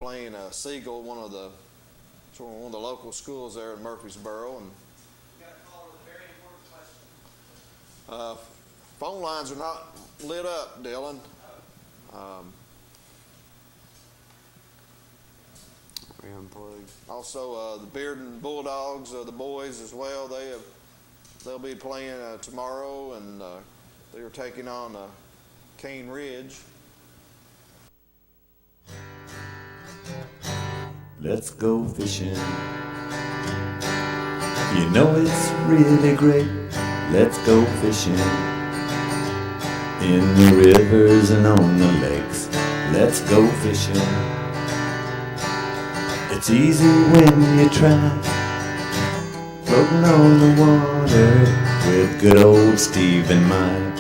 playing Siegel, one of the local schools there in Murfreesboro. And you got a caller with a very important question. phone lines are not lit up, Dylan. Also, the Bearden Bulldogs, the boys as well. They'll be playing tomorrow, and they are taking on Cane Ridge. Let's go fishing. You know it's really great. Let's go fishing in the rivers and on the lakes. Let's go fishing. It's easy when you try, floating on the water with good old Steve and Mike.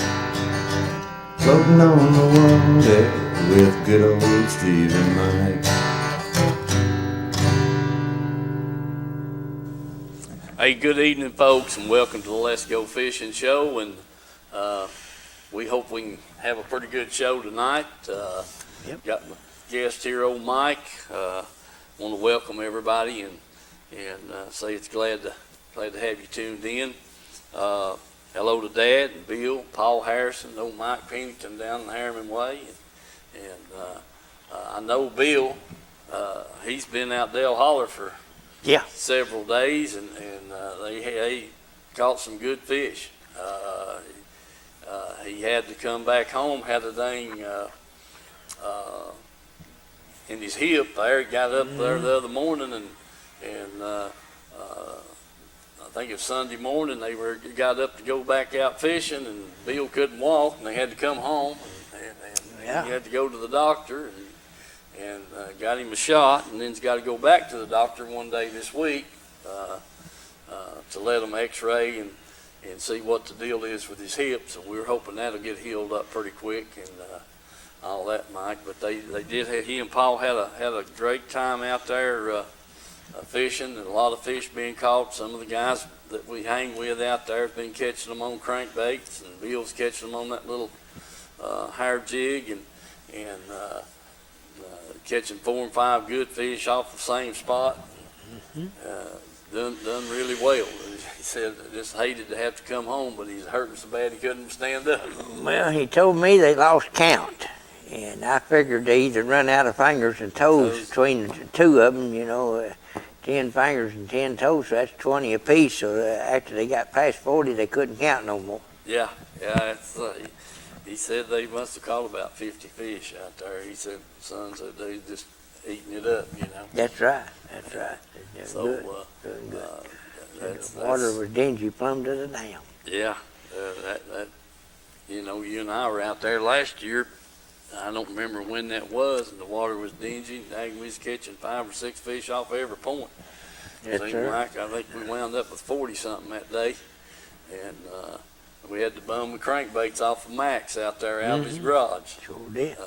Floating on the water with good old Steve and Mike. Hey, good evening, folks, and welcome to the Let's Go Fishing Show. And we hope we can have a pretty good show tonight. Got my guest here, old Mike. Want to welcome everybody and say it's glad to have you tuned in. Hello to Dad and Bill, Paul Harrison, old Mike Pennington down in Harriman Way, and I know Bill. He's been out Dale Holler for several days, and they caught some good fish. He had to come back home, had a dang in his hip there. He got up there the other morning, and I think it was Sunday morning. They got up to go back out fishing, and Bill couldn't walk, and they had to come home, and he had to go to the doctor, and got him a shot, and then he's got to go back to the doctor one day this week to let him X-ray and see what the deal is with his hip. So we're hoping that'll get healed up pretty quick and all that, Mike. But they did have, he and Paul had a great time out there fishing, and a lot of fish being caught. Some of the guys that we hang with out there have been catching them on crankbaits, and Bill's catching them on that little hair jig, and catching 4 and 5 good fish off the same spot. Done really well. He said just hated to have to come home, but he's hurting so bad he couldn't stand up. Well, he told me they lost count, and I figured they either run out of fingers and toes between the two of them, 10 fingers and 10 toes, so that's 20 apiece. So after they got past 40, they couldn't count no more. Yeah, it's, he said they must have caught about 50 fish out there. He said, sons, they just eating it up, That's right. So, good. The water was dingy plumb to the dam. Yeah, you and I were out there last year. I don't remember when that was, and the water was dingy. Dang, we was catching 5 or 6 fish off every point. Yes, sir. I think we wound up with 40-something that day, and we had to bum the crankbaits off of Max out there out of his garage. Sure did.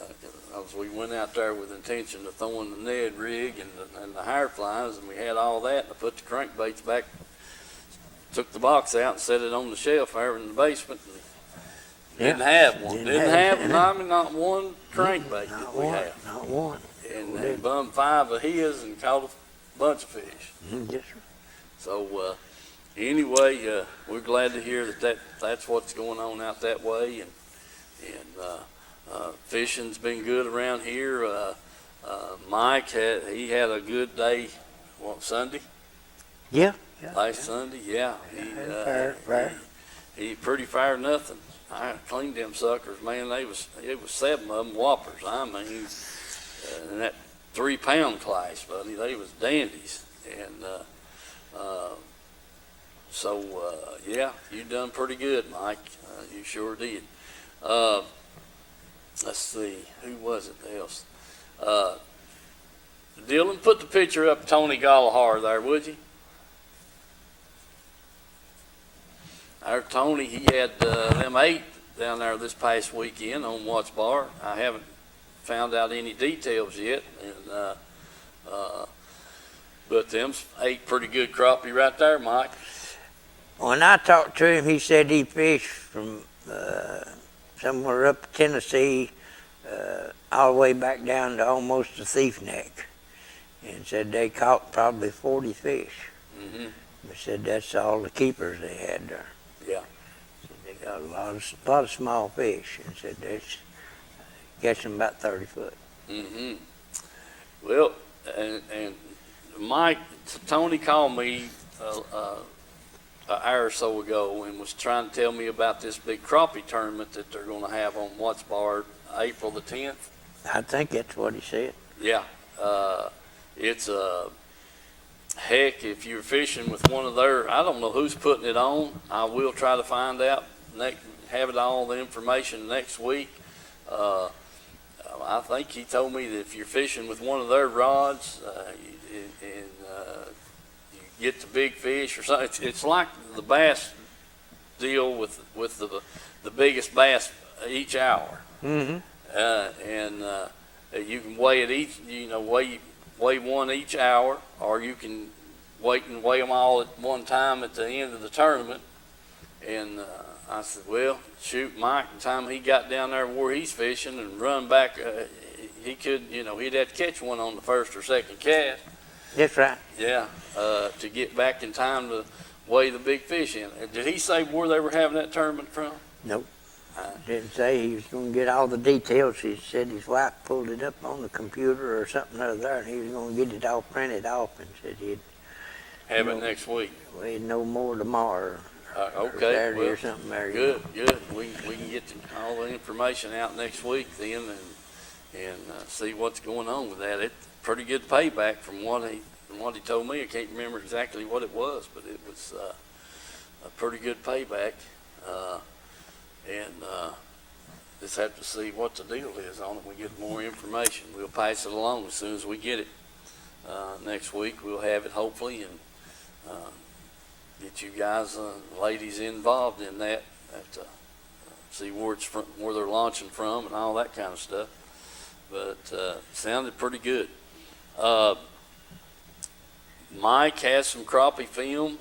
We went out there with intention of throwing the Ned rig and the higher flies, and we had all that. And I put the crankbaits back, took the box out, and set it on the shelf there in the basement. Didn't have one. Not one crankbait that we had. Not one. And bummed 5 of his and caught a bunch of fish. Yes, sir. So anyway, we're glad to hear that's what's going on out that way, and fishing's been good around here. Mike had a good day. What, Sunday? Yeah. Last Sunday, yeah. Fair. He pretty fair nothing. I cleaned them suckers, man. It was 7 of them whoppers. I mean, in that 3-pound class, buddy, they was dandies. And yeah, you done pretty good, Mike. You sure did. Let's see, who was it else? Dylan, put the picture up of Tony Gallagher there, would you? Our Tony, he had them 8 down there this past weekend on Watts Bar. I haven't found out any details yet, and but them's 8 pretty good crappie right there, Mike. When I talked to him, he said he fished from somewhere up Tennessee all the way back down to almost the Thief Neck. and said they caught probably 40 fish. Mm-hmm. They said that's all the keepers they had there. Yeah. Said they got a lot of small fish, and said that's catching about 30 foot. Mm-hmm. Well, and Mike, Tony called me an hour or so ago and was trying to tell me about this big crappie tournament that they're going to have on Watts Bar April the 10th. I think that's what he said. Yeah. It's a heck, if you're fishing with one of their, I don't know who's putting it on. I will try to find out, have it all the information next week. I think he told me that if you're fishing with one of their rods and you get the big fish or something, it's like the bass deal with the biggest bass each hour. Mm-hmm. And you can weigh it each, weigh one each hour, or you can wait and weigh them all at one time at the end of the tournament. And I said, well, shoot, Mike, the time he got down there where he's fishing and run back, he could, he'd have to catch one on the first or second cast. That's right. Yeah, to get back in time to weigh the big fish in. Did he say where they were having that tournament from? Nope. Didn't say he was going to get all the details. He said his wife pulled it up on the computer or something or other, and he was going to get it all printed off, and said he'd have it next week. We'd know more tomorrow. Or Okay, Saturday well, or something there. Good. We can get all the information out next week then, and see what's going on with that. It's pretty good payback from what he told me. I can't remember exactly what it was, but it was a pretty good payback. And just have to see what the deal is on it. We get more information. We'll pass it along as soon as we get it. Next week we'll have it hopefully, and get you guys, ladies, involved in that. See where it's from, where they're launching from, and all that kind of stuff. But sounded pretty good. Mike has some crappie film.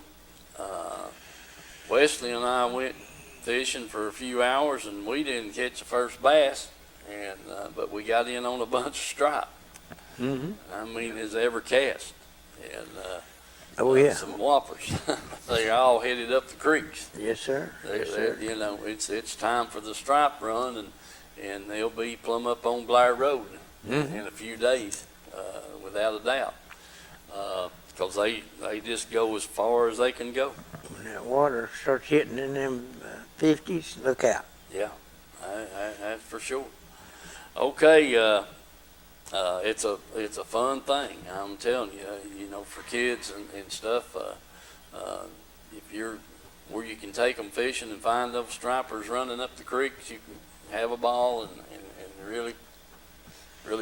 Wesley and I went fishing for a few hours, and we didn't catch the first bass, and but we got in on a bunch of stripe. Mm-hmm. I mean, as ever cast, and Oh, yeah. some whoppers. They all headed up the creeks. Yes, sir. Yes, sir. It's time for the stripe run, and they'll be plumb up on Blair Road in a few days, without a doubt, because they just go as far as they can go. When that water starts hitting in them 50s, look out. Yeah, that's for sure. Okay, it's a fun thing. I'm telling you, for kids and stuff. If you're where you can take them fishing and find those stripers running up the creeks, you can have a ball and really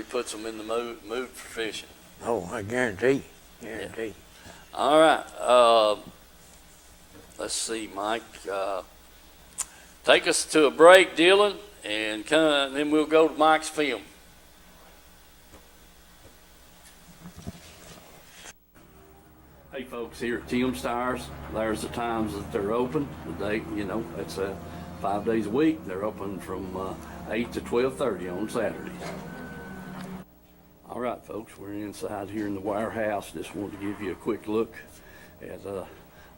puts them in the mood for fishing. Oh, I guarantee. Guarantee. Yeah. All right. Let's see, Mike. Take us to a break, Dylan, and then we'll go to Mike's film. Hey folks, here at Tim's Tires, there's the times that they're open. The day, it's 5 days a week. They're open from 8 to 12:30 on Saturdays. All right, folks, we're inside here in the warehouse. Just wanted to give you a quick look at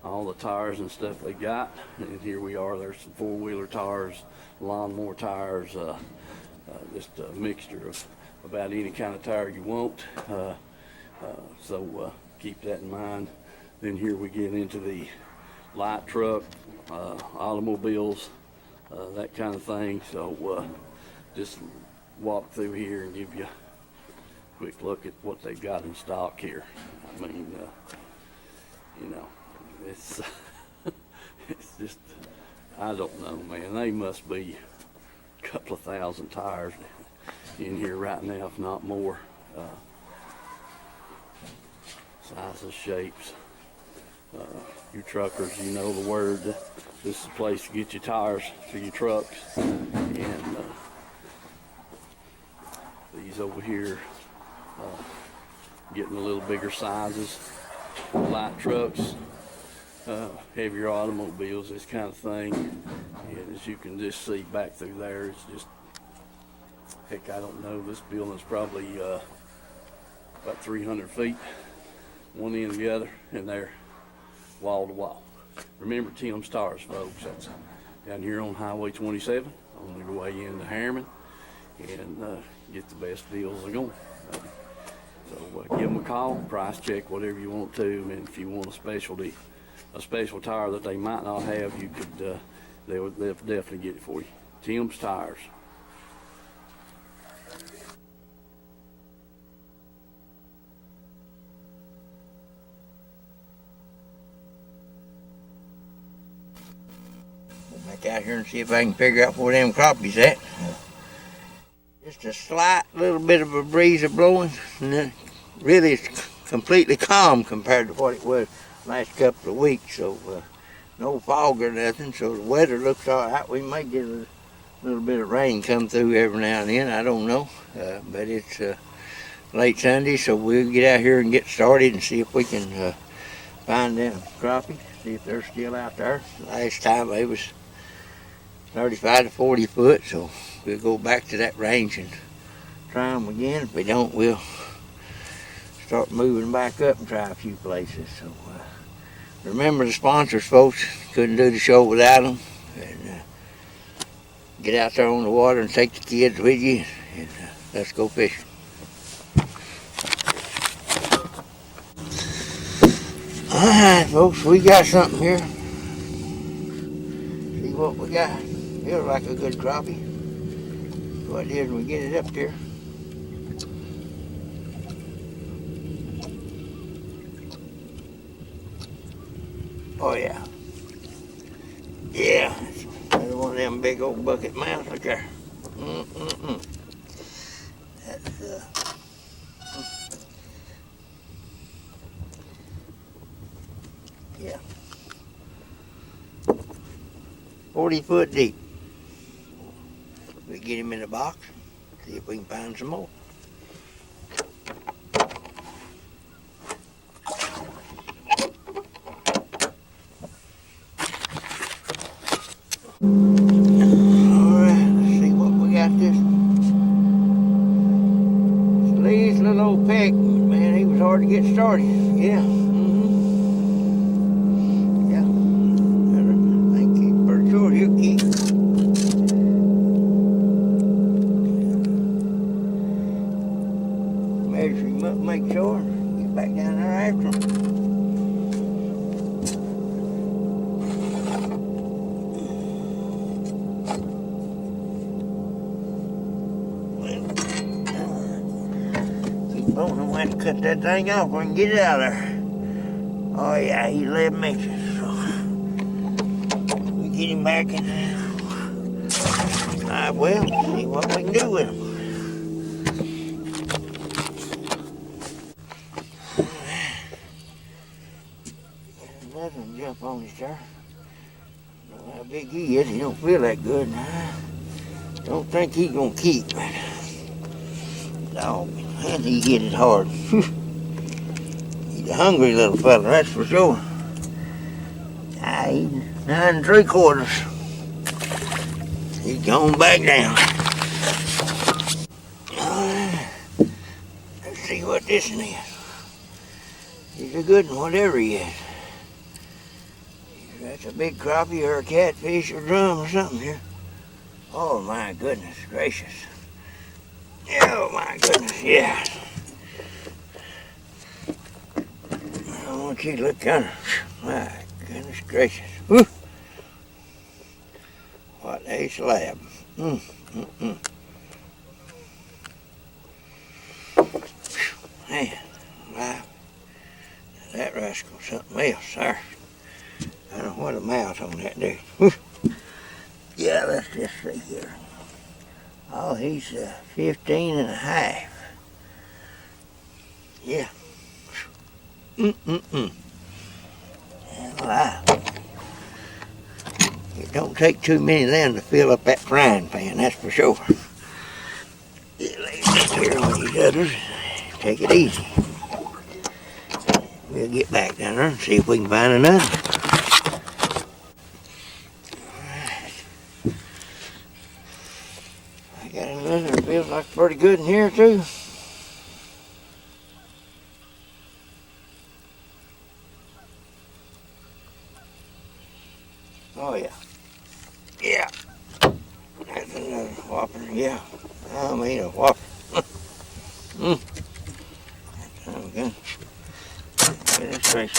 all the tires and stuff they got. And here we are. There's some four-wheeler tires, lawnmower tires, just a mixture of about any kind of tire you want. So keep that in mind. Then here we get into the light truck, automobiles, that kind of thing. So just walk through here and give you a quick look at what they've got in stock here. I mean, it's it's just, I don't know, man. They must be a couple of thousand tires in here right now, if not more. Sizes, shapes. You truckers, you know the word. This is the place to get your tires for your trucks. And these over here, getting a little bigger sizes. Light trucks, heavier automobiles, this kind of thing. And as you can just see back through there, it's just, heck, I don't know, this building's probably about 300 feet, one end to the other, and they're wall to wall. Remember Tim's Tires, folks. That's down here on Highway 27 on the way into Harriman, and get the best deals they're going. So give them a call, price check, whatever you want to, and if you want a special tire that they might not have, you could, they'll definitely get it for you. Tim's Tires. Back out here and see if I can figure out where them crappies at. Just a slight little bit of a breeze of blowing, and then really it's completely calm compared to what it was last couple of weeks. So no fog or nothing, so the weather looks all right. We may get a little bit of rain come through every now and then, I don't know, but it's late Sunday, so we'll get out here and get started and see if we can find them crappie, see if they're still out there. Last time they was 35 to 40 foot, so we'll go back to that range and try them again. If we don't, we'll start moving back up and try a few places. So remember the sponsors, folks. Couldn't do the show without them. And get out there on the water and take the kids with you, and let's go fishing. All right, folks, we got something here. See what we got. Feels like a good crappie. What it is when we get it up there. Oh yeah. Yeah, it's another one of them big old bucket mouths. Look there. That's yeah. 40 foot deep. We get him in a box, see if we can find some more. Alright, let's see what we got this. Lee's little old peg, man, he was hard to get started. Yeah. Yeah. I think he's pretty sure he'll keep. Measure him up, make sure, get back down there after him. Keep on, I'm going to have to cut that thing off so I can get it out of there. Oh yeah, he's 11 inches. So we get him back in there. Alright, well, see what we can do with him. Nothing jump on his there. Don't know how big he is. He don't feel that good. Don't think he's gonna keep. Dog, and he hit it hard. He's a hungry little fella, that's for sure. He's 9 3/4. He's going back down. Let's see what this one is. He's a good one, whatever he is. That's a big crappie or a catfish or drum or something here. Oh my goodness gracious. Oh my goodness, yeah. I want you to look kind of, my goodness gracious. Whew. What a slab. Man, wow. That rascal's something else, sir. I don't know what a mouth on that dude. Yeah, let's just see here. Oh, he's 15 and a half. Yeah. Wow. It don't take too many of them to fill up that frying pan, that's for sure. Yeah, let's here with these others. Take it easy. We'll get back down there and see if we can find another. I got another that feels like pretty good in here too. Oh yeah. Yeah. That's another whopper, yeah. I mean a whopper. Okay. That's right.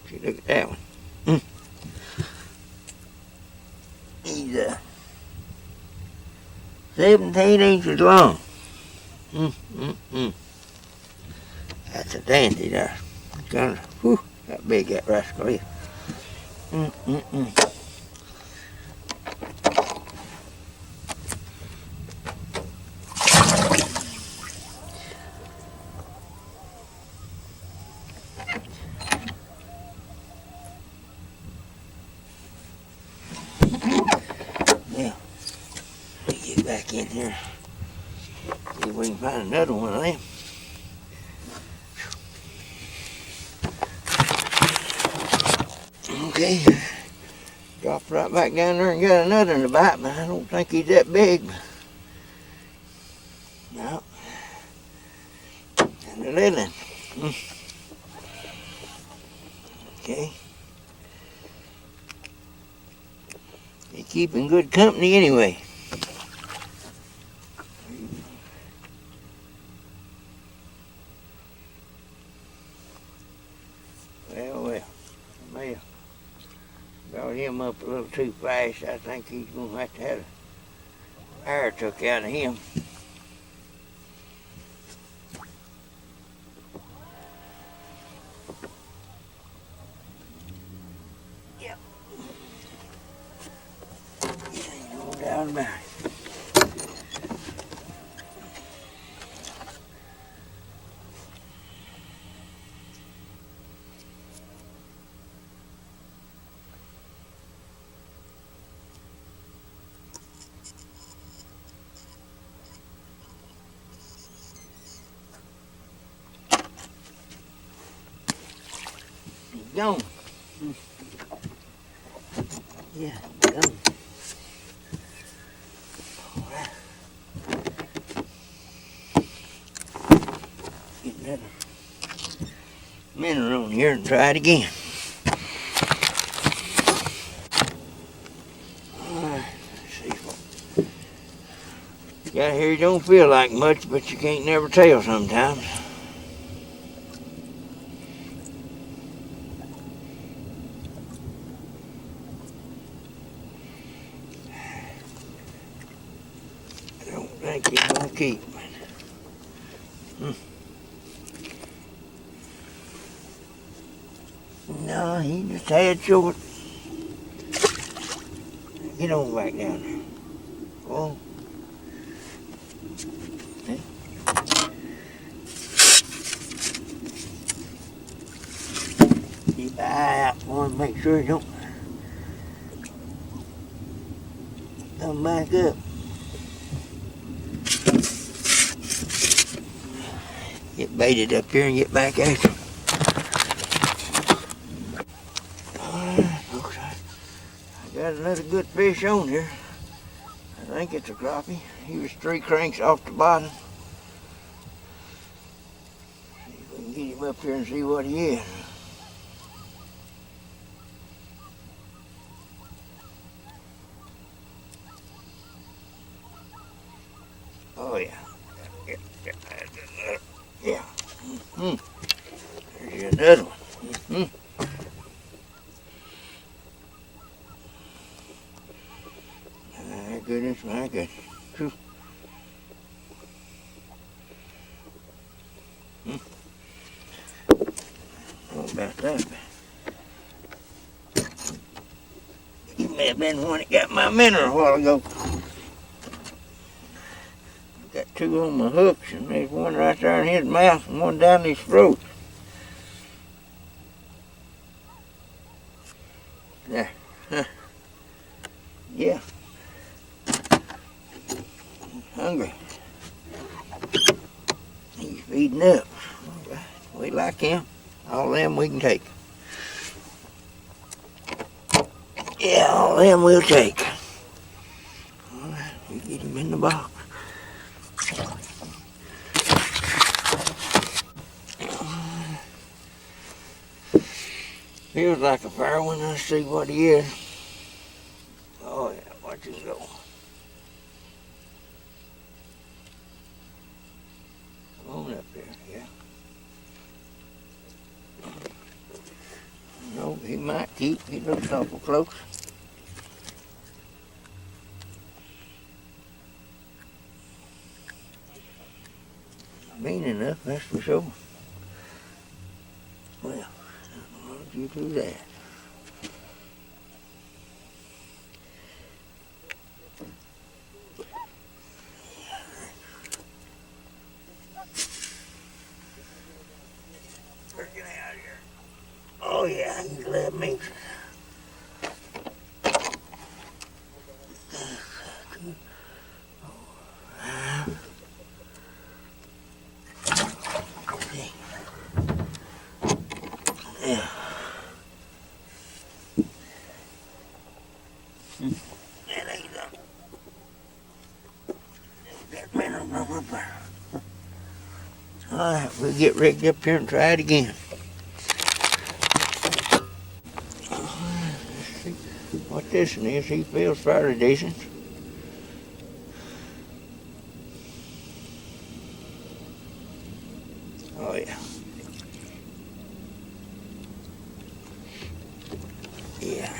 See, look at that one. He's 17 inches long. That's a dandy there. Kind of, whew, that big that rascal is. Yeah, let me get back in here. See if we can find another one of them. Okay, dropped right back down there and got another in the bite, but I don't think he's that big. No. And a little one. Okay. He's keeping good company anyway. Well, may have brought him up a little too fast. I think he's going to have air took out of him. Yep. Ain't no doubt about it. Gone. Yeah, gone. All right. Get another minnow on here and try it again. All right, let's see. Got here, you don't feel like much, but you can't never tell sometimes. I don't think he's gonna keep. No, he just had short. Get on back down there. Oh. Okay. Keep an eye out for him, make sure he don't come back up. Get baited up here and get back at him. Alright, folks, I got another good fish on here. I think it's a crappie. He was 3 cranks off the bottom. See if we can get him up here and see what he is. Oh yeah. Yeah. There's another one. My goodness, my goodness. Whew. What about that? He may have been the one that got my minnow a while ago. Got 2 on my hooks, and there's one right there in his mouth and one down his throat. There. Huh. Yeah. Hungry. He's feeding up. We like him. All of them we can take. Yeah, all them we'll take. All right, we get him in the box. Feels like a fire when I see what he is. Oh yeah, watch him go. Come on up there, yeah. No, he might keep. He looks awful close. Mean enough, that's for sure. Well, why don't you do that? Get out of here. Oh yeah, you let me. Yeah. There you go. That minute over there. All right, we'll get rigged up here and try it again. Let's see what this one is. He feels fairly decent. Oh yeah. Yeah.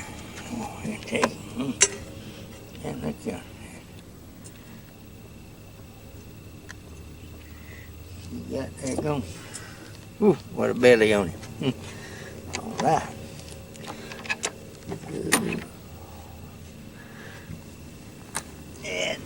Oh, here, take. And look here. You got that going. Ooh, what a belly on him. All right. And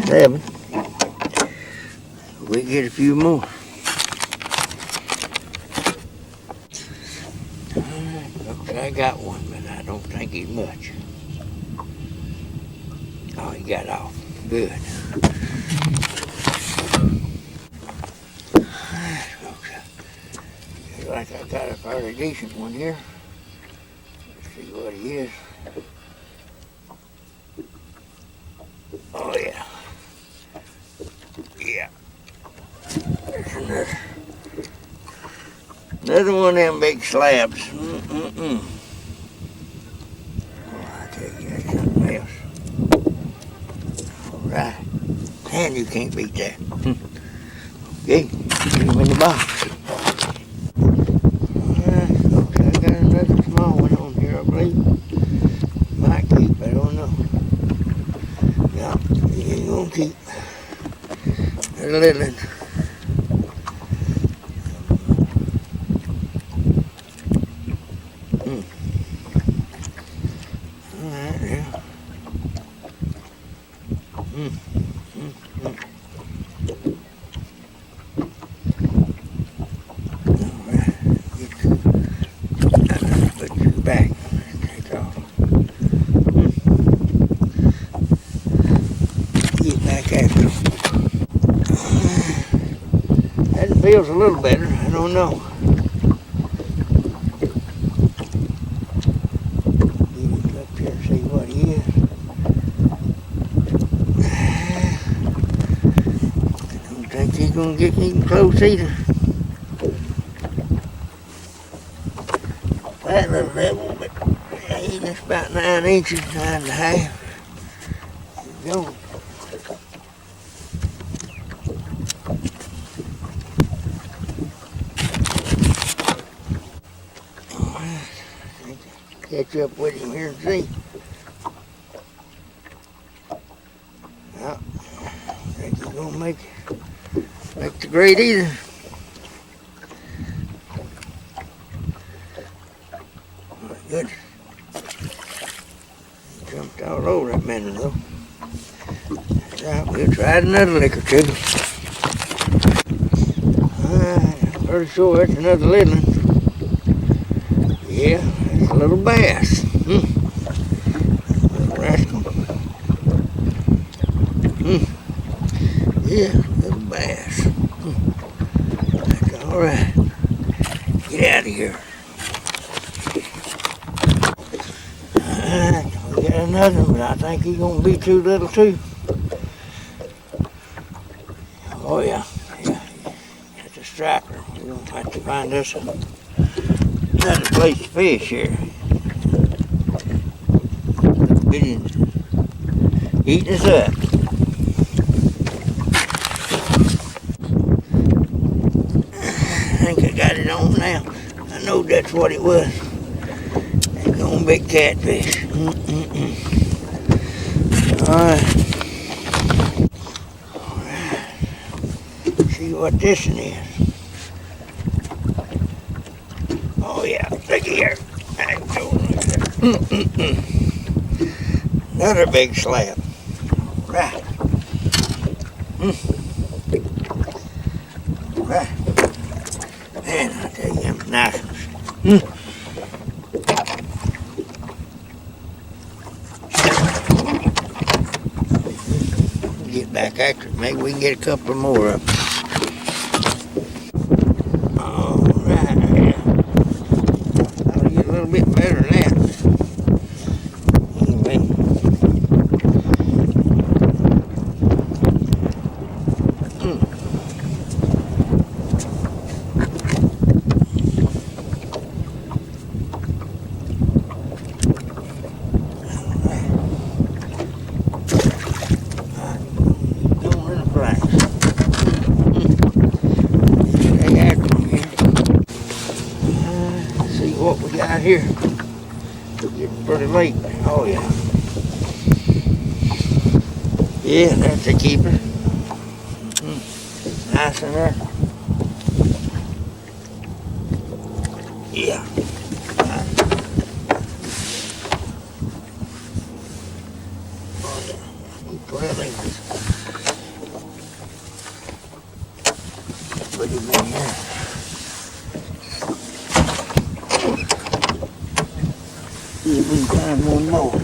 seven. We get a few more. Folks, I got one, but I don't think it's much. Oh, he got off. Good. Folks, looks like I got a fairly decent one here. Let's see what he is. Oh yeah. Yeah. There's another one of them big slabs. Mm-mm-mm. Oh, I tell you, that's something else. All right. And you can't beat that. Okay, put him in the box. All right, folks, I got another small one on here, I believe. Might keep, I don't know. No, he ain't gonna keep. There's a little one. All right, yeah. All right, put you back. Take off. Get back after him. That feels a little better. I don't know. Get up here and see what he is. I don't think he's gonna get even close either. That little level, but yeah, he's just about 9 inches, 9.5. Keep going. Catch up with him here and see. No, I think he's gonna make the grade either. Tried another lick or two. Pretty sure that's another little one. Yeah, it's a little bass. Little rascal. Yeah, little bass. That's all right. Get out of here. We got another one, but I think he's gonna be too little too. Oh yeah, yeah. That's a striper. We're gonna have to find us another place to fish here. Been eating us up. I think I got it on now. I know that's what it was. It's gonna be catfish. Alright. See what this one is. Oh yeah, look here. Another big slab. Right. Right. Man, I tell you, them nice ones. Get back after it. Maybe we can get a couple more up. All right. I'll get a little bit better than that. Anyway. What we got here? It's getting pretty late. Oh yeah. Yeah, that's a keeper. Nice in there. Yeah. Oh yeah. 12 inches. Put him in here. See if we can find one more.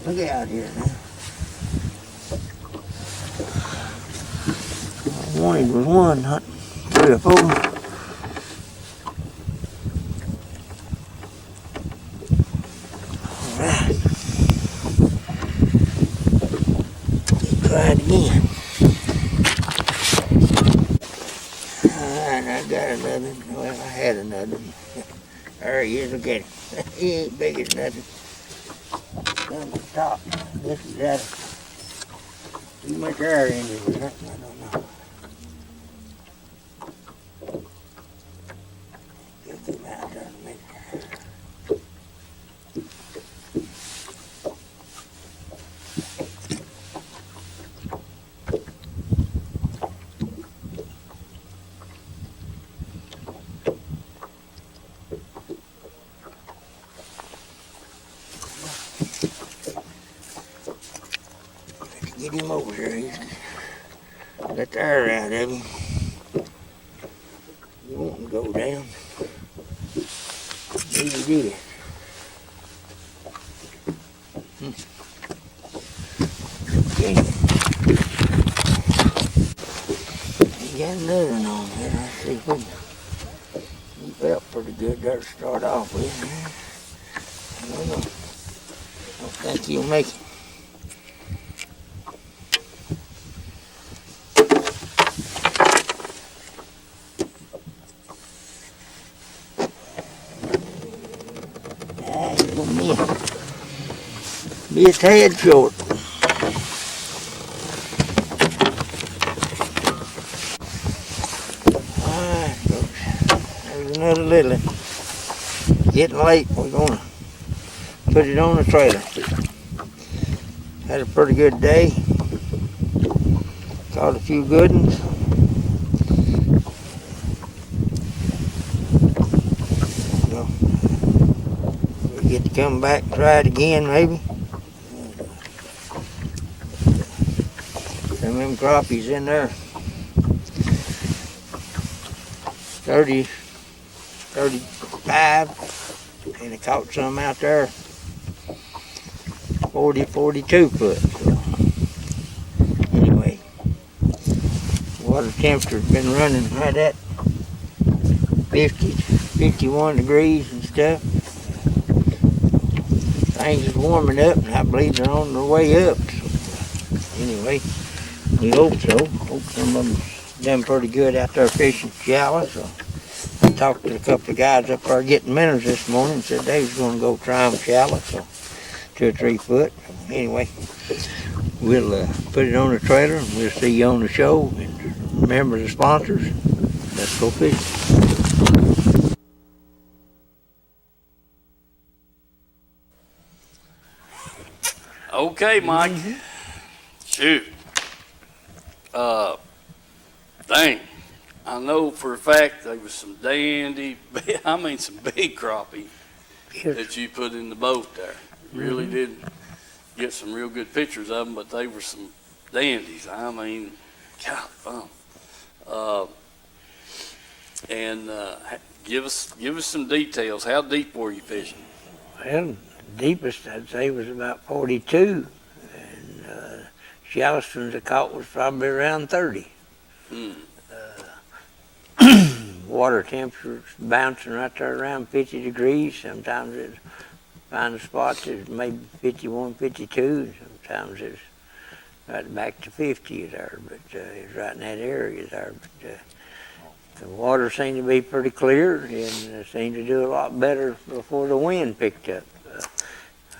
Look out here now. I wanted was one, not 3 or 4. Alright. Try it again. Alright, I got another one. Well, I had another one. There he is, look at him. He ain't big as nothing. On the top. This is got too much air in it or something, I don't know. Get him out there in a minute. Get him over here. He's let the air out of him. You want him to go down. Maybe he did. Okay. He got another one on here. Let's see if we can. He felt pretty good there to start off with. I don't know. I don't think he'll make it. Be a tad short. Alright, folks. There's another little one. Getting late. We're gonna put it on the trailer. had a pretty good day. Caught a few good ones. You know, we get to come back and try it again, maybe. Some of them crappies in there. 30, 35, and I caught some out there 40, 42 foot. So anyway, water temperature's been running right at 50, 51 degrees and stuff. Things is warming up, and I believe they're on their way up. So anyway, we hope so. Hope some of them's done pretty good out there fishing shallow. So I talked to a couple of guys up there getting minnows this morning and said they was going to go try them shallow, so 2 or 3 foot. Anyway, we'll put it on the trailer and we'll see you on the show. And remember the sponsors. Let's go fishing. Okay, Mike. Shoot. Dang. I know for a fact there was some dandy, some big crappie that you put in the boat there. Really did get some real good pictures of them, but they were some dandies. I mean, God, and give us some details. How deep were you fishing? Well, deepest I'd say was about 42, and shallowest ones I caught was probably around 30. Water temperature's bouncing right there around 50 degrees. Sometimes it's find a spot that's maybe 51, 52. Sometimes it's right back to 50 there, but it's right in that area there. But the water seemed to be pretty clear, and seemed to do a lot better before the wind picked up.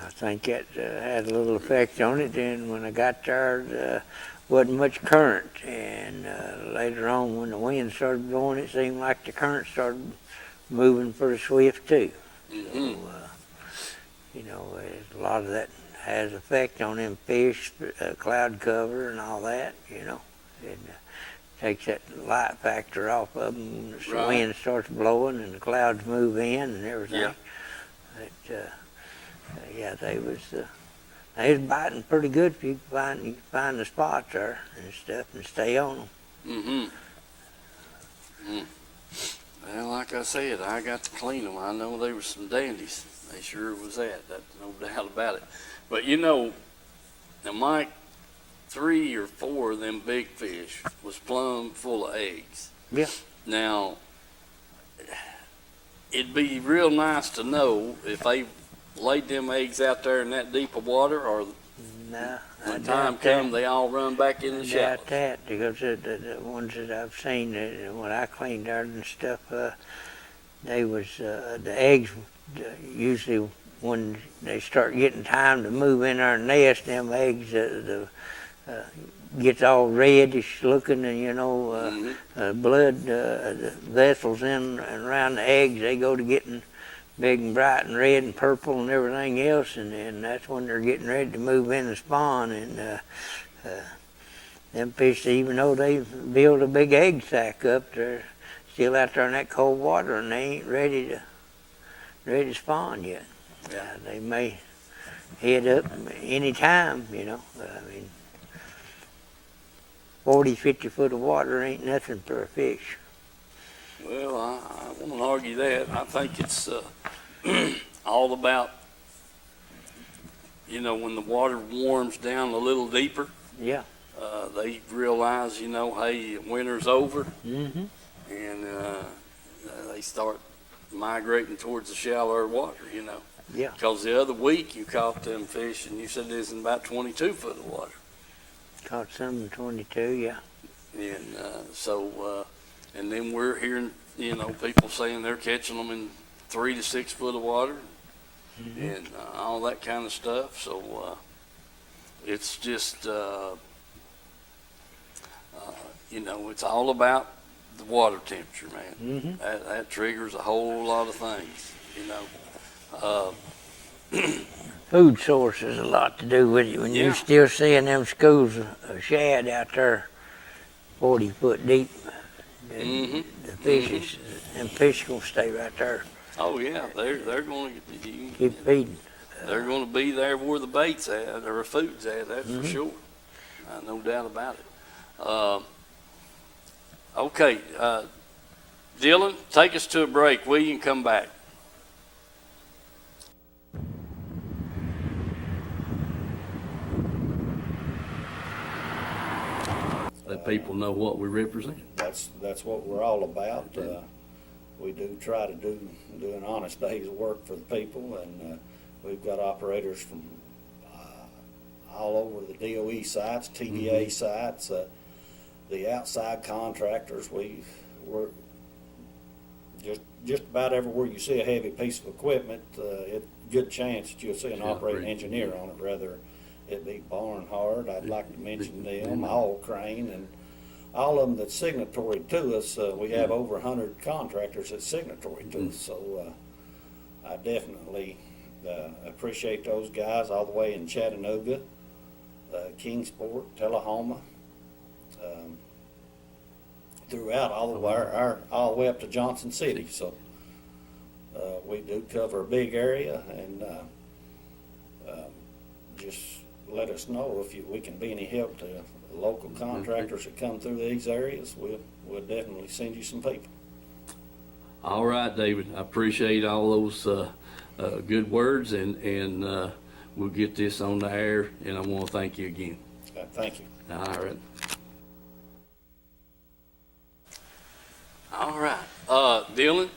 I think that had a little effect on it. Then when I got there, wasn't much current, and later on when the wind started blowing, it seemed like the current started moving pretty swift too. So, you know, a lot of that has effect on them fish, cloud cover and all that, you know. It takes that light factor off of them. The wind starts blowing and the clouds move in and everything. Yeah. But, yeah, they was biting pretty good if you can find the spots there and stuff and stay on them. Well, like I said, I got to clean them. I know they were some dandies. They sure was that. That's no doubt about it. But you know, now Mike, 3 or 4 of them big fish was plumb full of eggs. Yeah. Now, it'd be real nice to know if they laid them eggs out there in that deep of water, or when time come, they all run back in the shallows. About that, because the ones that I've seen, when I cleaned out and stuff, they was the eggs usually when they start getting time to move in our nest, them eggs gets all reddish looking, and you know, blood vessels in and around the eggs, they go to getting big and bright and red and purple and everything else, and that's when they're getting ready to move in and spawn. And them fish, even though they build a big egg sack up, they're still out there in that cold water, and they ain't ready to spawn yet. They may head up any time, you know. I mean, 40, 50 foot of water ain't nothing for a fish. Well, I won't argue that. I think it's all about, you know, when the water warms down a little deeper. Yeah. They realize, you know, hey, winter's over, Mm-hmm. and they start migrating towards the shallower water, you know. Yeah. Because the other week you caught them fish, and you said it was in about 22 foot of water. Caught some in 22, yeah. And and then we're hearing, you know, people saying they're catching them in 3 to 6 foot of water, and all that kind of stuff. So it's just, you know, it's all about the water temperature, man. That triggers a whole lot of things, you know. food sources a lot to do with it. When Yeah. you're still seeing them schools of shad out there 40 foot deep, Mm-hmm. the fishes, them fish gonna stay right there. Oh, yeah, they're going to, Keep feeding. they're going to be there where the bait's at, or the food's at, that's for Mhm. sure. No doubt about it. Okay, Dylan, take us to a break. Will you come back? Let people know what we represent. That's what we're all about. We do try to do an honest day's work for the people, and we've got operators from all over the DOE sites, TVA sites, the outside contractors. We're just about everywhere you see a heavy piece of equipment, good chance that you'll see an operating engineer on it, rather it be Barnhart. I'd like to mention them, All Crane, and all of them that's signatory to us. We have over 100 contractors that's signatory to us, so I definitely appreciate those guys all the way in Chattanooga, Kingsport, Tullahoma, throughout all the way up to Johnson City. So we do cover a big area, and just let us know if we can be any help to local contractors that come through these areas. We'll definitely send you some people. All right, David, I appreciate all those good words, and we'll get this on the air, and I want to thank you again. Thank you. All right. All right. Dylan,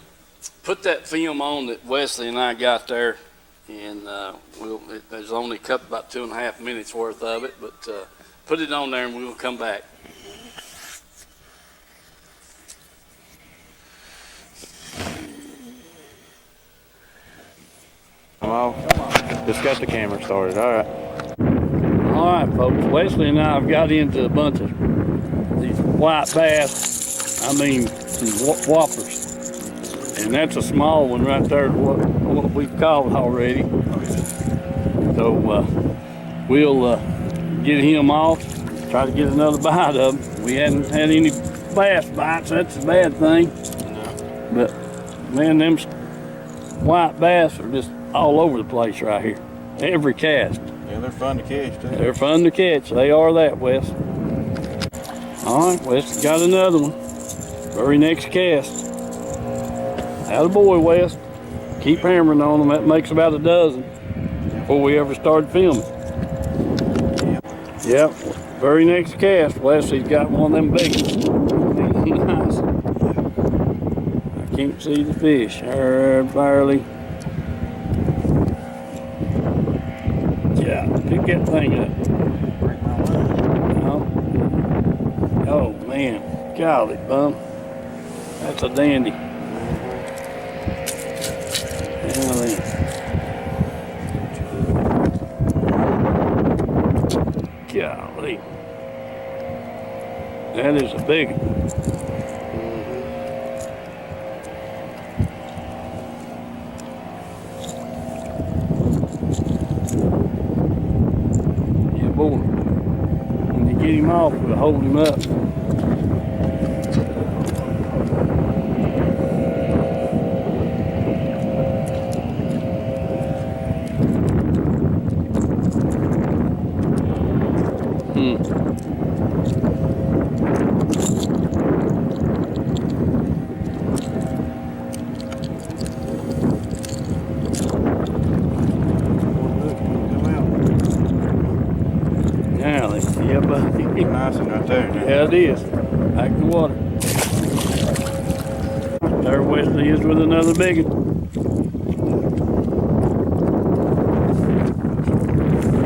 put that film on that Wesley and I got there, and there's only about 2.5 minutes worth of it, but put it on there and we'll come back. Just got the camera started. All right. All right, folks. Wesley and I have got into a bunch of these white bass. I mean, some whoppers. And that's a small one right there, what we've caught already. So we'll get him off, try to get another bite of him. We hadn't had any bass bites. That's a bad thing. But, man, them white bass are just all over the place right here. Every cast. Yeah, they're fun to catch too. They're fun to catch. They are that, Wes. All right, Wes got another one. Very next cast. Attaboy, Wes. Keep hammering on them. That makes about a dozen before we ever started filming. Yep. Very next cast, Wes. He's got one of them big ones. Nice. I can't see the fish. Barely. Yeah, pick that thing up. Oh man, golly, bum. That's a dandy. Golly. That is a big one. Yeah, boy. When you get him off, we'll hold him up. Yeah, buddy. Nice one right there. Yeah, it is. Back in the water. There Wesley is with another big one.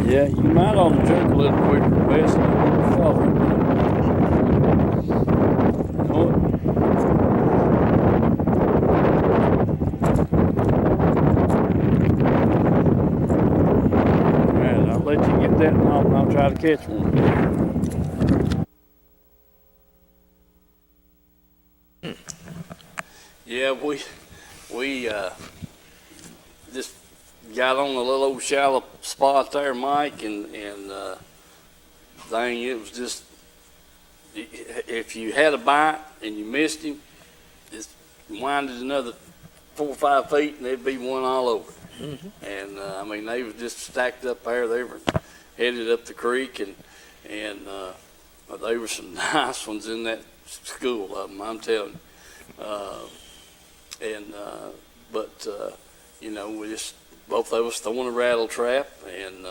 Yeah, you might ought to jerk a little quicker, Wesley. Fall. Alright, I'll let you get that one off and I'll try to catch one. Yeah, we just got on a little old shallow spot there, Mike, and thing, it was just, if you had a bite and you missed him, just winded another 4 or 5 feet and there'd be one all over. And I mean, they were just stacked up there. They were headed up the creek, and they were some nice ones in that school of them, I'm telling you. But you know, we just, both of us throwing a rattle trap, and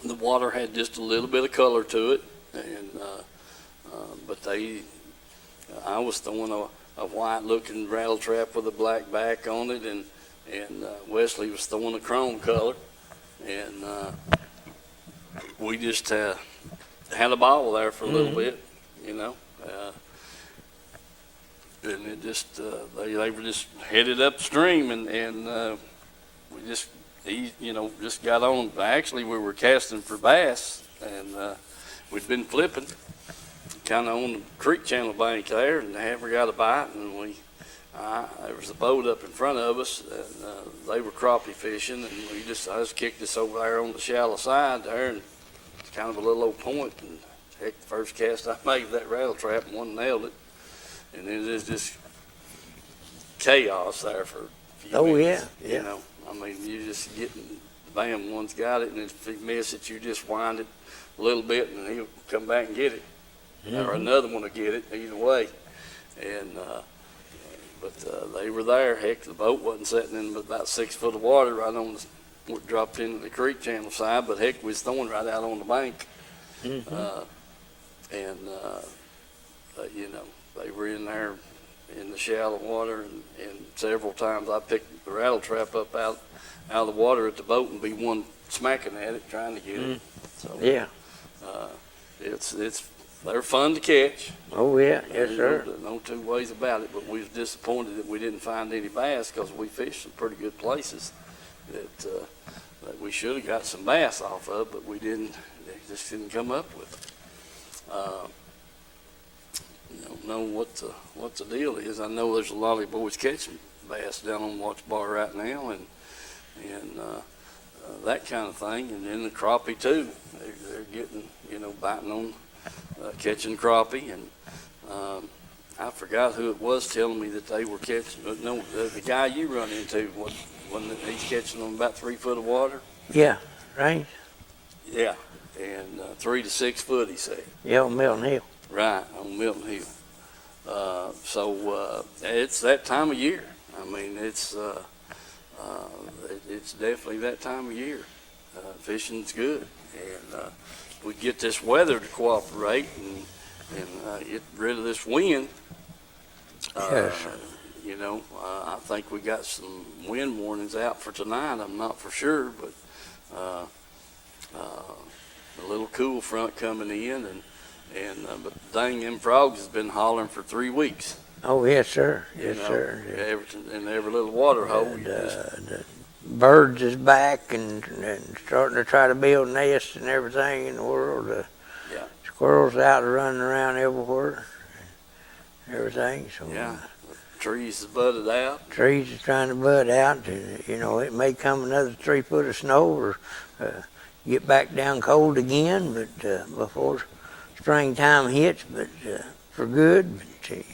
the water had just a little bit of color to it, and but I was throwing a white-looking rattle trap with a black back on it, and Wesley was throwing a chrome color, and we just had a ball there for a little bit, you know. And it just they were just headed upstream, and we just just got on. Actually, we were casting for bass, and we'd been flipping kind of on the creek channel bank there, and never got a bite. And there was a boat up in front of us, and they were crappie fishing, and I just kicked this over there on the shallow side there, and it's kind of a little old point. And heck, the first cast I made of that rattle trap, and one nailed it. And it is just chaos there for a few minutes. You know, I mean, you just getting, bam, one's got it, and if you miss it, you just wind it a little bit, and he'll come back and get it. Or another one will get it, either way. And, but they were there. Heck, the boat wasn't sitting in about 6 foot of water right on what dropped into the creek channel side, but heck, we was throwing right out on the bank. You know, they were in there in the shallow water, and several times I picked the rattle trap up out of the water at the boat and be one smacking at it trying to get it. So Yeah. They're fun to catch. Oh, yeah. Yes, sir. No two ways about it, but we was disappointed that we didn't find any bass, because we fished some pretty good places that we should have got some bass off of, but we didn't. They just didn't come up with it. Don't know what the deal is. I know there's a lot of boys catching bass down on Watch Bar right now, and that kind of thing. And then the crappie too. They're getting, biting on catching crappie. And I forgot who it was telling me that they were catching. No, the guy you run into, he's catching on about 3 foot of water. Yeah, right. Yeah, and 3 to 6 foot, he said. Yeah, on Milton Hill. Right, on Milton Hill. So it's that time of year. I mean, it's definitely that time of year. Fishing's good, and we get this weather to cooperate and get rid of this wind. Yes. I think we got some wind warnings out for tonight. I'm not for sure, but a little cool front coming in, but dang, them frogs has been hollering for 3 weeks. Oh, yes, sir. Yes, sir. In every little water hole. And, the birds is back and starting to try to build nests and everything in the world. Yeah. Squirrels out running around everywhere and everything. So yeah. Trees is budded out. Trees is trying to bud out. And, it may come another 3 foot of snow or get back down cold again, but before springtime hits, but for good. But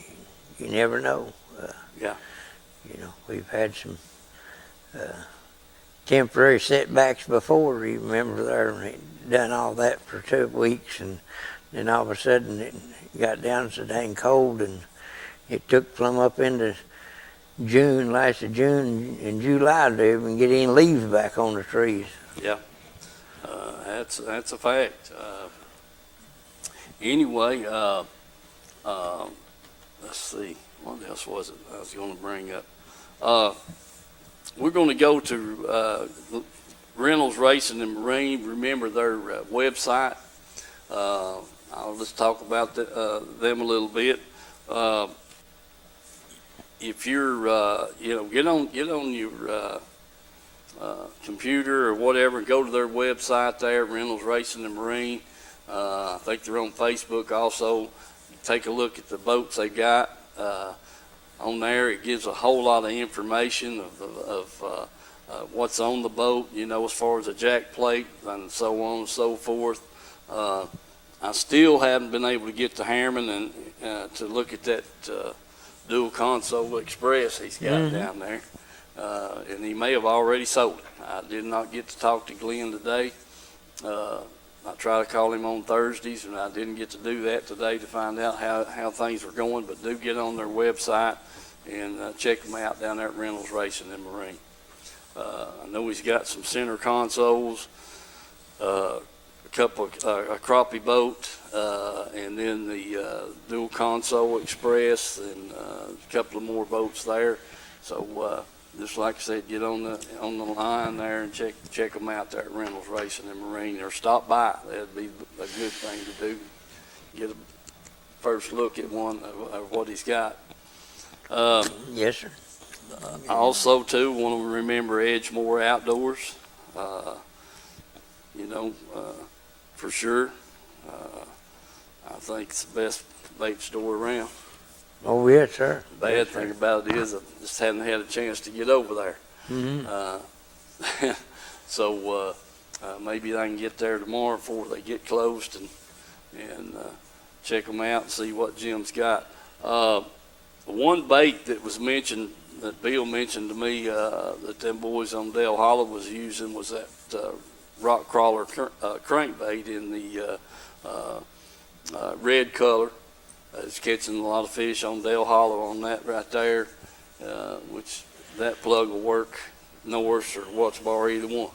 you never know. Yeah. We've had some temporary setbacks before. You remember there, and it done all that for 2 weeks, and then all of a sudden it got down so dang cold, and it took plumb up into June, last of June and July to even get any leaves back on the trees. Yeah, that's a fact. Anyway, let's see, what else was it I was going to bring up? We're going to go to Reynolds Racing and Marine. Remember their website. I'll just talk about them a little bit. If you're, get on your computer or whatever, and go to their website there, Reynolds Racing and Marine. I think they're on Facebook also. Take a look at the boats they got on there. It gives a whole lot of information of what's on the boat, you know, as far as a jack plate and so on and so forth. I still haven't been able to get to Harriman and to look at that dual console express he's got down there. And he may have already sold it. I did not get to talk to Glenn today. I try to call him on Thursdays, and I didn't get to do that today to find out how things were going, but do get on their website and check them out down there at Reynolds Racing and Marine. I know he's got some center consoles, a couple of, a crappie boat, and then the dual console express, and a couple of more boats there. So just like I said, get on the line there and check them out there at Reynolds Racing and Marine, or stop by. That'd be a good thing to do. Get a first look at one of what he's got. Yes, sir. I also too want to remember Edgemore Outdoors. You know, for sure. I think it's the best bait store around. Oh, yes, sir. The bad thing about it is I just hadn't had a chance to get over there. So maybe I can get there tomorrow before they get closed and check them out and see what Jim's got. One bait that was mentioned, that Bill mentioned to me, that them boys on Dale Hollow was using, was that rock crawler crankbait in the red color. It's catching a lot of fish on Dale Hollow on that right there, which that plug will work Norris or Watts Bar, either one.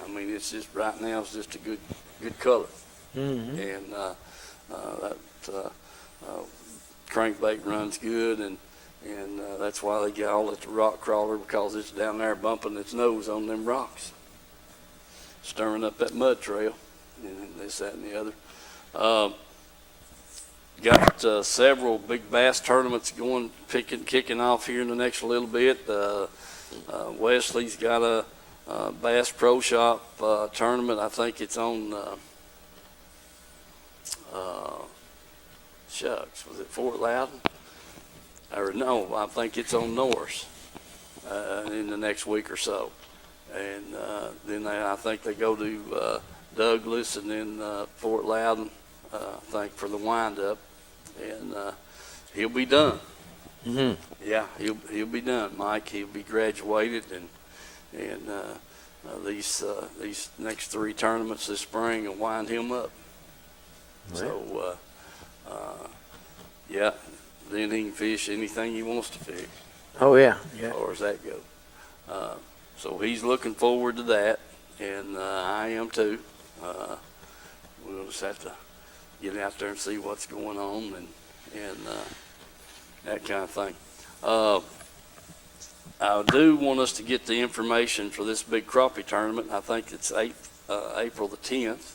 I mean, it's just right now it's just a good color, and that crankbait runs good, and that's why they call it the rock crawler, because it's down there bumping its nose on them rocks, stirring up that mud trail, and this, that, and the other. Got several big bass tournaments kicking off here in the next little bit. Wesley's got a Bass Pro Shop tournament. I think it's on, shucks, was it Fort Loudon? Or no, I think it's on Norris in the next week or so. And then I think they go to Douglas and then Fort Loudon, I think, for the wind-up. And he'll be done. Yeah, he'll be done, Mike. He'll be graduated, and these next 3 tournaments this spring will wind him up. Right. So yeah, then he can fish anything he wants to fish. Oh yeah, yeah. As far as that goes. So he's looking forward to that, and I am too. We'll just have to get out there and see what's going on and that kind of thing. I do want us to get the information for this big crappie tournament. I think it's April the 10th,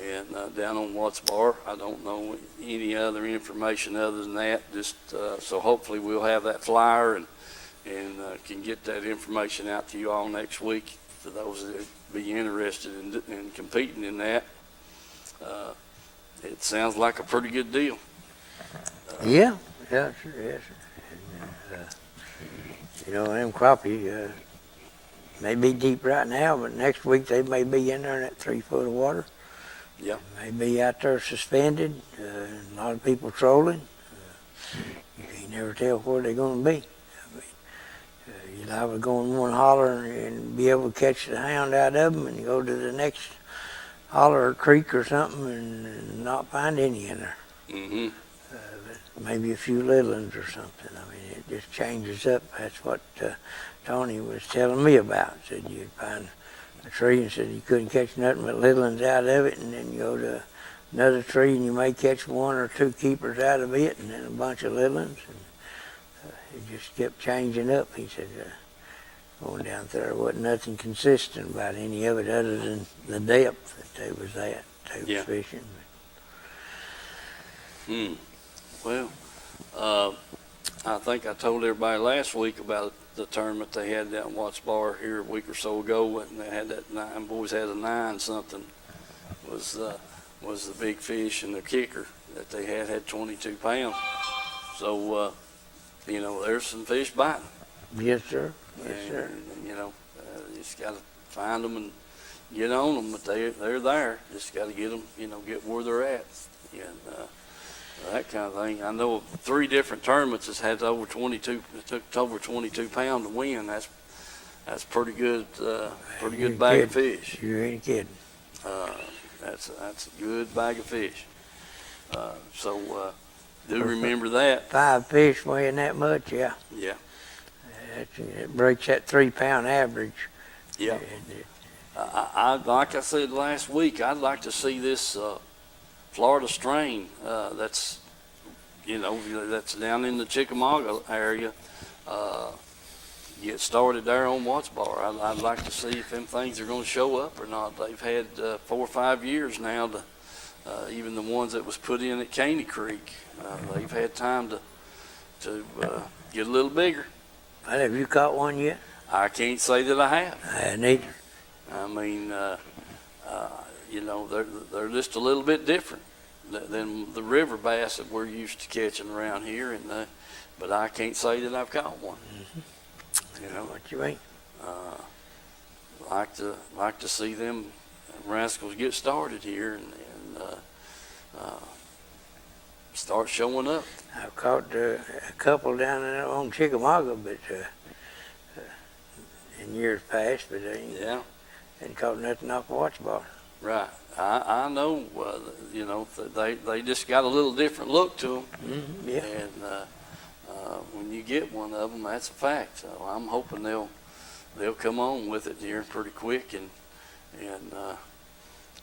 and down on Watts Bar. I don't know any other information other than that. Just so hopefully we'll have that flyer and can get that information out to you all next week for those that be interested in competing in that. It sounds like a pretty good deal. Yeah, sure, yes. And, you know, them crappie may be deep right now, but next week they may be in there in that 3 foot of water. Yeah. May be out there suspended. A lot of people trolling. You can never tell where they're going to be. I mean, you'll either go in one holler and be able to catch the hound out of them, and go to the next holler or creek or something and not find any in there. Maybe a few little ones or something. I mean, it just changes up. That's what Tony was telling me about. Said you'd find a tree and said you couldn't catch nothing but little ones out of it, and then you go to another tree and you may catch 1 or 2 keepers out of it, and then a bunch of little ones. And it just kept changing up. He said, going down there wasn't nothing consistent about any of it other than the depth that they was at. They was fishing. Well, I think I told everybody last week about the tournament they had down at Watts Bar here a week or so ago, and they had that 9, boys had a 9 something was the big fish, and the kicker that they had 22 pounds. So, you know, there's some fish biting. Yes, sir. Yes, sir. And, you know, just got to find them and get on them, but they're there. Just got to get them, get where they're at, and that kind of thing. I know of 3 different tournaments that's had over 22. It took over 22 pounds to win. That's pretty good. Pretty good bag of fish. You ain't kidding. That's a good bag of fish. Do remember that. 5 fish weighing that much, yeah. Yeah. It breaks that 3-pound average. Yeah. I like I said last week, I'd like to see this Florida strain that's down in the Chickamauga area get started there on Watts Bar. I'd like to see if them things are going to show up or not. They've had 4 or 5 years now to even the ones that was put in at Caney Creek. They've had time to get a little bigger. Well, have you caught one yet? I can't say that I have. I hadn't either. I mean, they're just a little bit different than the river bass that we're used to catching around here, but I can't say that I've caught one. Mm-hmm. What you mean? Like to see them rascals get started here and start showing up. I've caught a couple down there on Chickamauga, but in years past, but Yeah. ain't caught nothing off Watts Bar. Right. I know, they just got a little different look to them. Mm-hmm. Yeah. And when you get one of them, that's a fact. So I'm hoping they'll come on with it here pretty quick and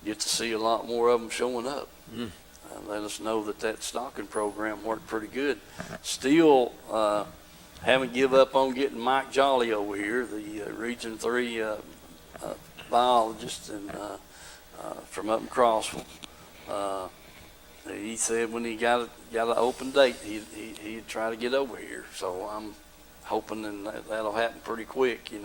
get to see a lot more of them showing up. Let us know that stocking program worked pretty good. Still haven't give up on getting Mike Jolly over here, the Region 3 biologist and from up in Crossville. He said when he got an open date, he'd try to get over here. So I'm hoping that'll happen pretty quick, and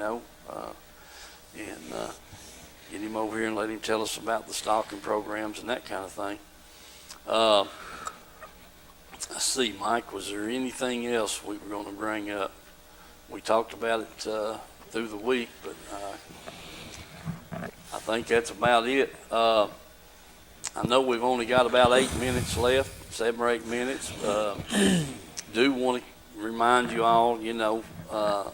get him over here and let him tell us about the stocking programs and that kind of thing. Let's see, Mike, was there anything else we were going to bring up? We talked about it through the week, but I think that's about it. I know we've only got about 8 minutes left, 7 or 8 minutes. Do want to remind you all, I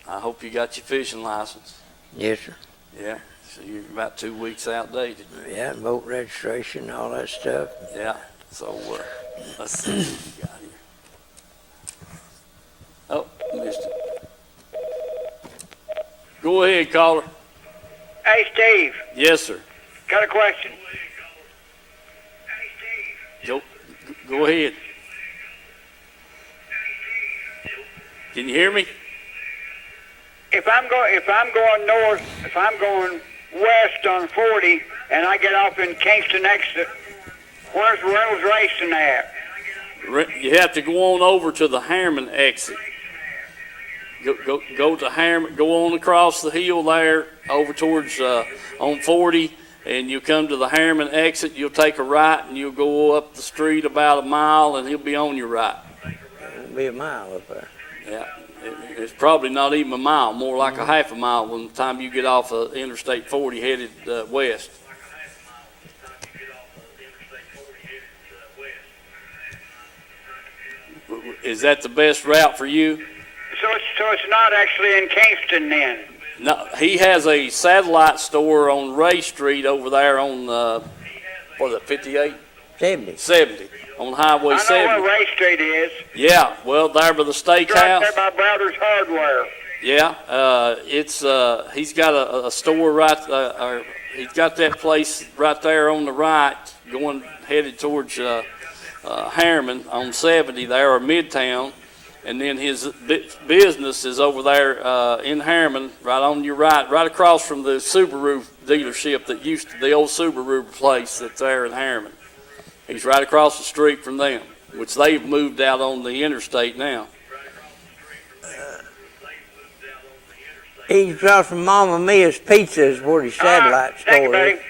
hope you got your fishing license. Yes, sir. Yeah, so you're about 2 weeks outdated. Yeah, and boat registration, all that stuff. Yeah, so let's see what we got here. Oh, missed it. Go ahead, caller. Hey, Steve, Yes, sir. got a question. Go ahead. Can you hear me? If I'm going north, if I'm going west on 40, and I get off in Kingston exit, where's Reynolds Racing at? You have to go on over to the Harriman exit. Go to Harriman. Go on across the hill there, over towards on 40, and you come to the Harriman exit. You'll take a right, and you'll go up the street about a mile, and he'll be on your right. It'll be a mile up there. Yeah, it's probably not even a mile, more like a half a mile when the time you get off of Interstate 40 headed west. Is that the best route for you? So it's not actually in Kingston then? No, he has a satellite store on Ray Street over there on, 58? 70, on Highway 70. I know where Ray Street is. Yeah, well, there by the steakhouse. Right there by Brother's Hardware. Yeah, he's got a store right, he's got that place right there on the right, headed towards Harriman on 70 there, or Midtown. And then his business is over there in Harriman, right on your right across from the Subaru dealership the old Subaru place that's there in Harriman. He's right across the street from them, which they've moved out on the interstate now. He's across from Mama Mia's Pizza is where the satellite Thank you, store buddy. is.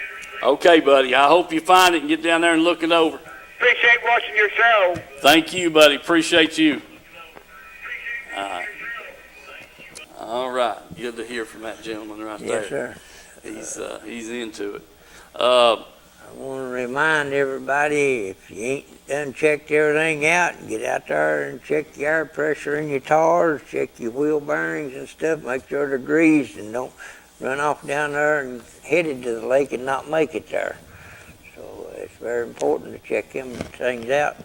Okay, buddy. I hope you find it and get down there and look it over. Appreciate watching your show. Thank you, buddy. Appreciate you. All right, good to hear from that gentleman right there. Yes, sir. He's into it. I want to remind everybody, if you ain't done checked everything out, get out there and check your air pressure in your tires, check your wheel bearings and stuff, make sure they're greased, and don't run off down there and headed to the lake and not make it there. So it's very important to check them things out.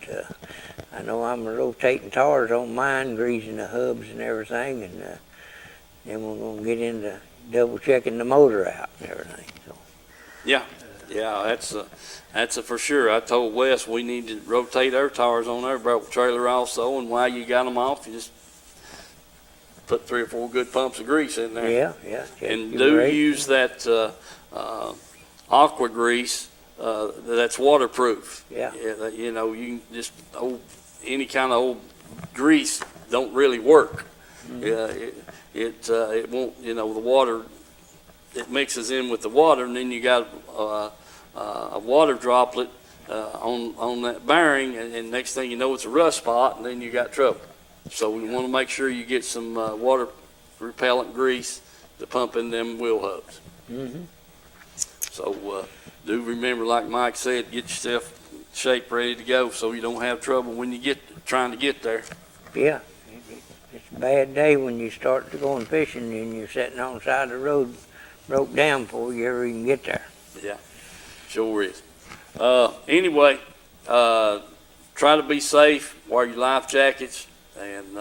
I know I'm rotating tires on mine, greasing the hubs and everything, and then we're going to get into double checking the motor out and everything. So. Yeah, that's a for sure. I told Wes we need to rotate our tires on our broke trailer also, and while you got them off, you just put 3 or 4 good pumps of grease in there. Yeah. And use that aqua grease that's waterproof. Yeah. You know, you can just any kind of old grease don't really work. It won't. You know, the water, it mixes in with the water, and then you got a water droplet on that bearing, and next thing you know, it's a rust spot, and then you got trouble. So we want to make sure you get some water repellent grease to pump in them wheel hubs. So do remember, like Mike said, get yourself shape ready to go so you don't have trouble when you get trying to get there. Yeah. It's a bad day when you start to going fishing and you're sitting on the side of the road, broke down before you ever even get there. Yeah, sure is. Anyway, try to be safe, wear your life jackets, and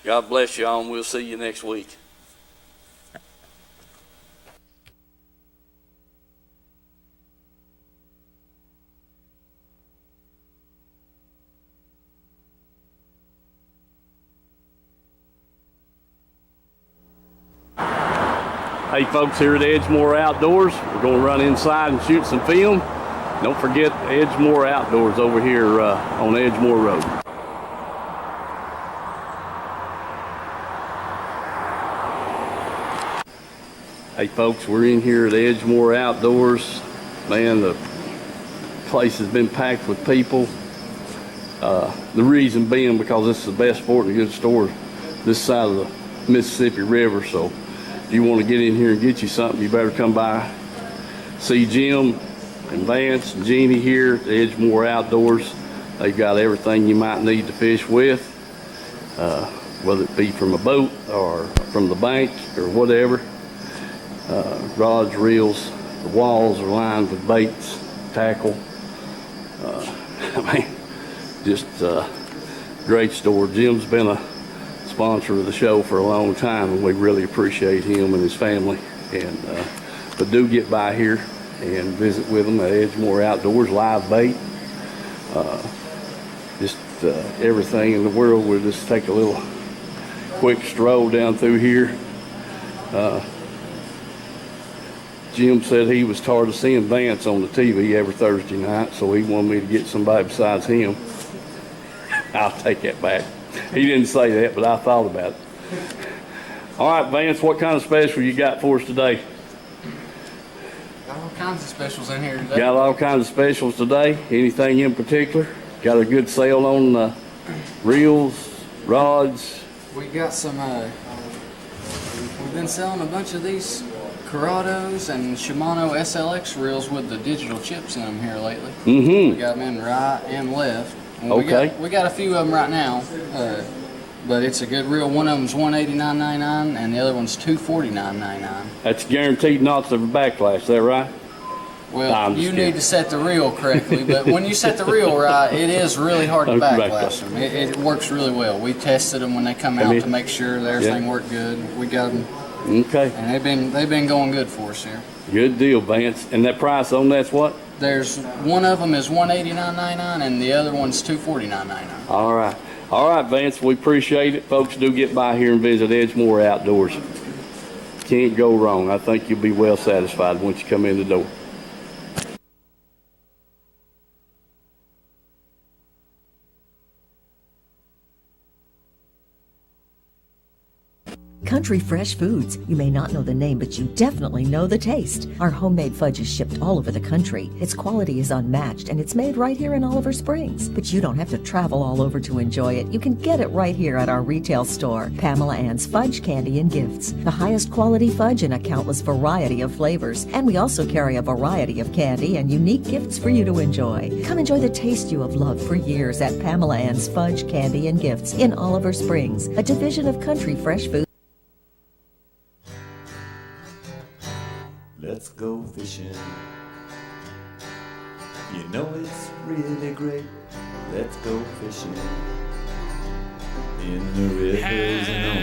God bless you all, and we'll see you next week. Hey folks, here at Edgemore Outdoors, we're going to run inside and shoot some film. Don't forget Edgemore Outdoors over here on Edgemore Road. Hey folks, we're in here at Edgemore Outdoors. Man, the place has been packed with people. The reason being because this is the best sporting goods store this side of the Mississippi River, so if you want to get in here and get you something, you better come by. See Jim and Vance and Jeannie here at Edgemore Outdoors. They've got everything you might need to fish with, whether it be from a boat or from the bank or whatever. Rods, reels, the walls are lined with baits, tackle. I mean, just great store. Jim's been a sponsor of the show for a long time, and we really appreciate him and his family. And but do get by here and visit with them at Edgemore Outdoors. Live bait, just everything in the world. We'll just take a little quick stroll down through here. Jim said he was tired of seeing Vance on the TV every Thursday night, so he wanted me to get somebody besides him. I'll take that back. He didn't say that, but I thought about it. All right, Vance, what kind of special you got for us today? Got all kinds of specials in here today. Got all kinds of specials today. Anything in particular? Got a good sale on reels, rods. We got some, we've been selling a bunch of these Corrados and Shimano SLX reels with the digital chips in them here lately. We got them in right and left. And Okay. We got a few of them right now, but it's a good reel. One of them's $189.99 and the other one's $249.99. That's guaranteed not to backlash, is that right? Well, you need to set the reel correctly, but when you set the reel right, it is really hard to backlash them. It works really well. We tested them when they come out to make sure that everything worked good. We got them. Okay. And they've been going good for us here. Good deal, Vance. And that price on that's what? There's one of them is $189.99 and the other one's $249.99. All right. All right, Vance, we appreciate it. Folks, do get by here and visit Edgemore Outdoors. Can't go wrong. I think you'll be well satisfied once you come in the door. Country Fresh Foods. You may not know the name, but you definitely know the taste. Our homemade fudge is shipped all over the country. Its quality is unmatched, and it's made right here in Oliver Springs. But you don't have to travel all over to enjoy it. You can get it right here at our retail store, Pamela Ann's Fudge, Candy, and Gifts. The highest quality fudge in a countless variety of flavors. And we also carry a variety of candy and unique gifts for you to enjoy. Come enjoy the taste you have loved for years at Pamela Ann's Fudge, Candy, and Gifts in Oliver Springs, a division of Country Fresh Foods. Let's go fishing. You know it's really great. Let's go fishing in the rivers and on